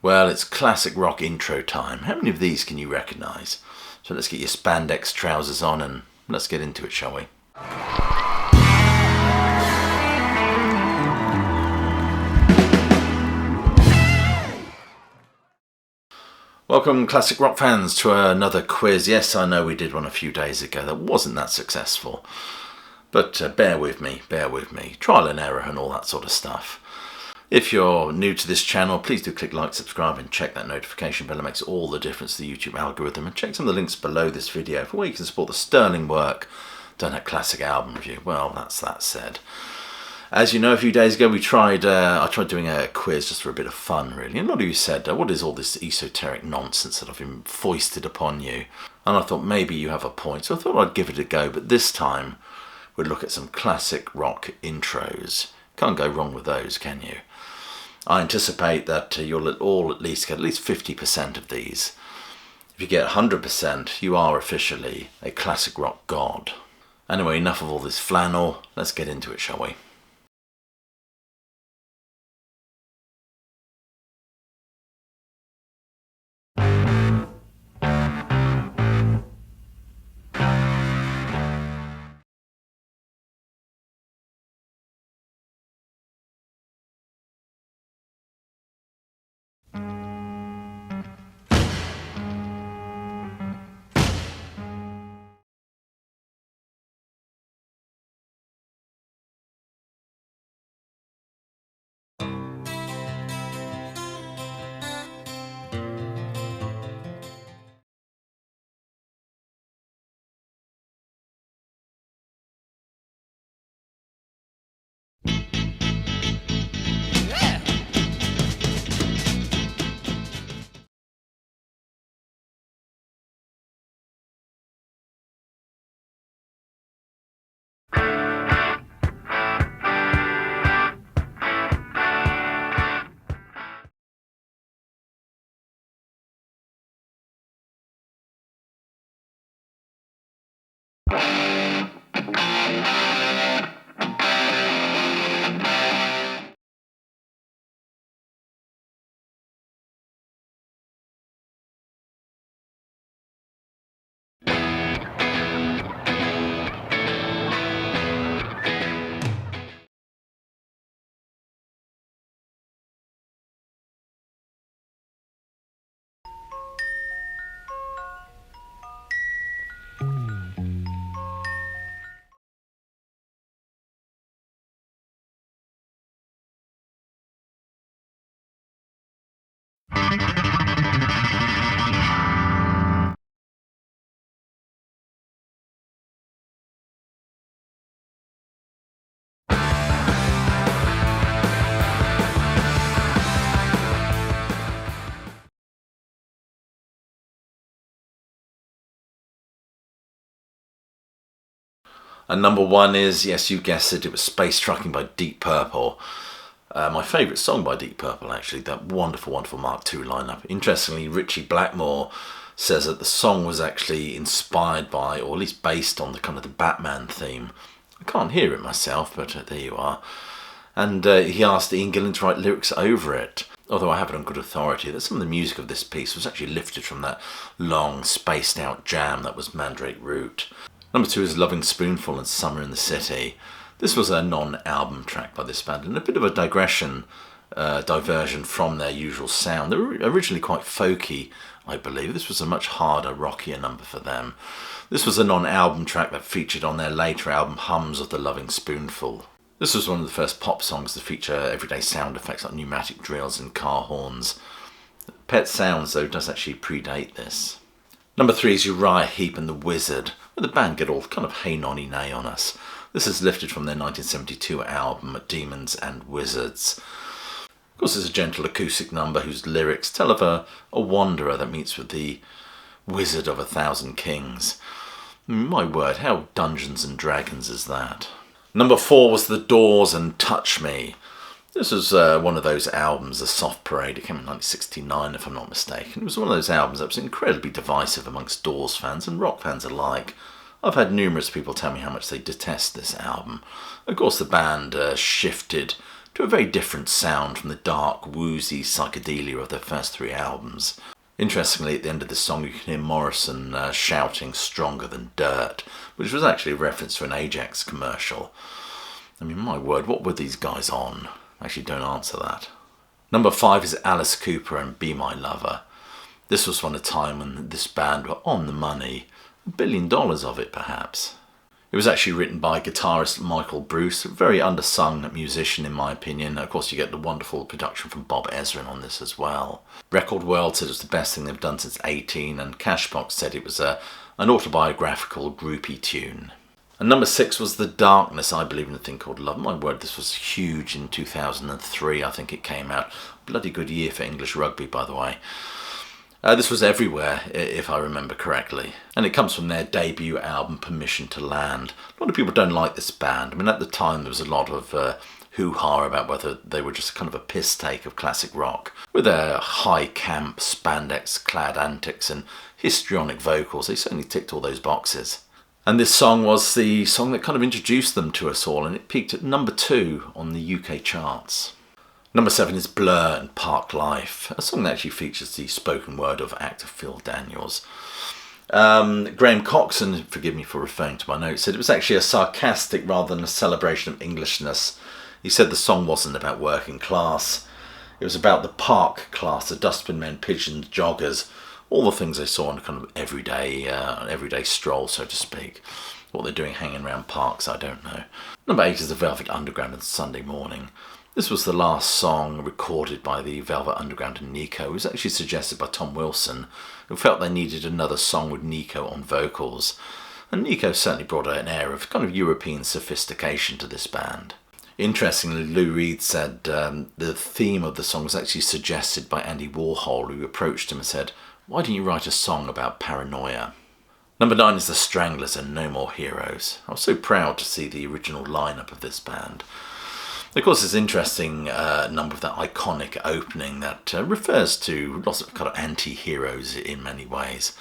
Well, it's classic rock intro time. How many of these can you recognise? So let's get your spandex trousers on and let's get into it, shall we? Welcome, classic rock fans, to another quiz. Yes, I know we did one a few days ago that wasn't that successful. But bear with me. Trial and error and all that sort of stuff. If you're new to this channel, please do click like, subscribe and check that notification bell. It makes all the difference to the YouTube algorithm. And check some of the links below this video for where you can support the sterling work done at Classic Album Review. Well, that's that said. As you know, a few days ago I tried doing a quiz just for a bit of fun, really. And a lot of you said, what is all this esoteric nonsense that I've been foisted upon you? And I thought maybe you have a point, so I thought I'd give it a go. But this time we'd look at some classic rock intros. Can't go wrong with those, can you? I anticipate that you'll all at least get at least 50% of these. If you get 100%, you are officially a classic rock god. Anyway, enough of all this flannel. Let's get into it, shall we? And number one is, yes, you guessed it, it was Space Trucking by Deep Purple. My favourite song by Deep Purple, actually, that wonderful, wonderful Mark II lineup. Interestingly, Richie Blackmore says that the song was actually inspired by, or at least based on, the kind of the Batman theme. I can't hear it myself, but there you are. And he asked Ian Gillan to write lyrics over it. Although I have it on good authority that some of the music of this piece was actually lifted from that long, spaced-out jam that was Mandrake Root. Number two is Loving Spoonful and Summer in the City. This was a non-album track by this band and a bit of a diversion from their usual sound. They were originally quite folky, I believe. This was a much harder, rockier number for them. This was a non-album track that featured on their later album Hums of the Loving Spoonful. This was one of the first pop songs to feature everyday sound effects like pneumatic drills and car horns. Pet Sounds, though, does actually predate this. Number three is Uriah Heep and the Wizard, where the band get all kind of hey nonny nay on us. This is lifted from their 1972 album Demons and Wizards. Of course, it's a gentle acoustic number whose lyrics tell of a wanderer that meets with the wizard of 1,000 kings. My word, how Dungeons and Dragons is that? Number four was The Doors and Touch Me. This was one of those albums, The Soft Parade. It came in 1969, if I'm not mistaken. It was one of those albums that was incredibly divisive amongst Doors fans and rock fans alike. I've had numerous people tell me how much they detest this album. Of course, the band shifted to a very different sound from the dark, woozy psychedelia of their first 3 albums. Interestingly, at the end of this song you can hear Morrison shouting "stronger than dirt," which was actually a reference to an Ajax commercial. I mean, my word, what were these guys on? Actually, don't answer that. Number 5 is Alice Cooper and "Be My Lover." This was from a time when this band were on the money, $1 billion of it perhaps. It was actually written by guitarist Michael Bruce, a very undersung musician in my opinion. Of course you get the wonderful production from Bob Ezrin on this as well. Record World said it was the best thing they've done since 18, and Cashbox said it was an autobiographical groupie tune. And number 6 was The Darkness, I Believe in a Thing Called Love. My word, this was huge in 2003, I think it came out. Bloody good year for English rugby, by the way. This was everywhere, if I remember correctly. And it comes from their debut album, Permission to Land. A lot of people don't like this band. I mean, at the time there was a lot of hoo-ha about whether they were just kind of a piss take of classic rock. With their high camp, spandex-clad antics and histrionic vocals, they certainly ticked all those boxes. And this song was the song that kind of introduced them to us all, and it peaked at number 2 on the UK charts. Number 7 is Blur and Park Life, a song that actually features the spoken word of actor Phil Daniels. Graham Coxon, forgive me for referring to my notes, said it was actually a sarcastic rather than a celebration of Englishness. He said the song wasn't about working class. It was about the park class, the dustbin men, pigeons, joggers, all the things they saw on a kind of everyday stroll, so to speak. What they're doing hanging around parks, I don't know. Number 8 is The Velvet Underground and Sunday Morning. This was the last song recorded by the Velvet Underground and Nico. It was actually suggested by Tom Wilson, who felt they needed another song with Nico on vocals. And Nico certainly brought an air of kind of European sophistication to this band. Interestingly, Lou Reed said the theme of the song was actually suggested by Andy Warhol, who approached him and said, "Why didn't you write a song about paranoia?" Number 9 is The Stranglers and No More Heroes. I was so proud to see the original lineup of this band. Of course, it's interesting number of that iconic opening that refers to lots of kind of anti-heroes in many ways.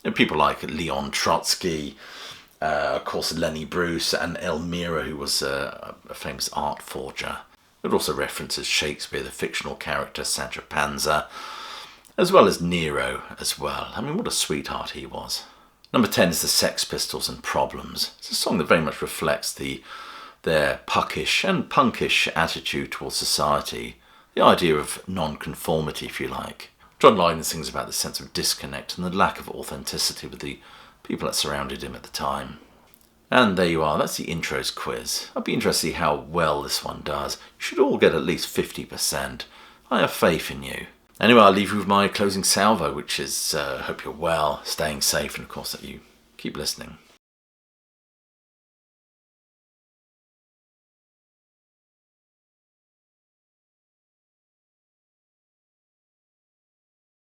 And people like Leon Trotsky, of course Lenny Bruce, and Elmira, who was a famous art forger. It also references Shakespeare, the fictional character Sancho Panza, as well as Nero as well. I mean, what a sweetheart he was. Number 10 is the Sex Pistols and Problems. It's a song that very much reflects their puckish and punkish attitude towards society, the idea of non-conformity, if you like. John Lydon sings about the sense of disconnect and the lack of authenticity with the people that surrounded him at the time. And there you are, that's the intros quiz. I'd be interested to see how well this one does. You should all get at least 50%. I have faith in you. Anyway, I'll leave you with my closing salvo, which is, hope you're well, staying safe, and of course that you keep listening.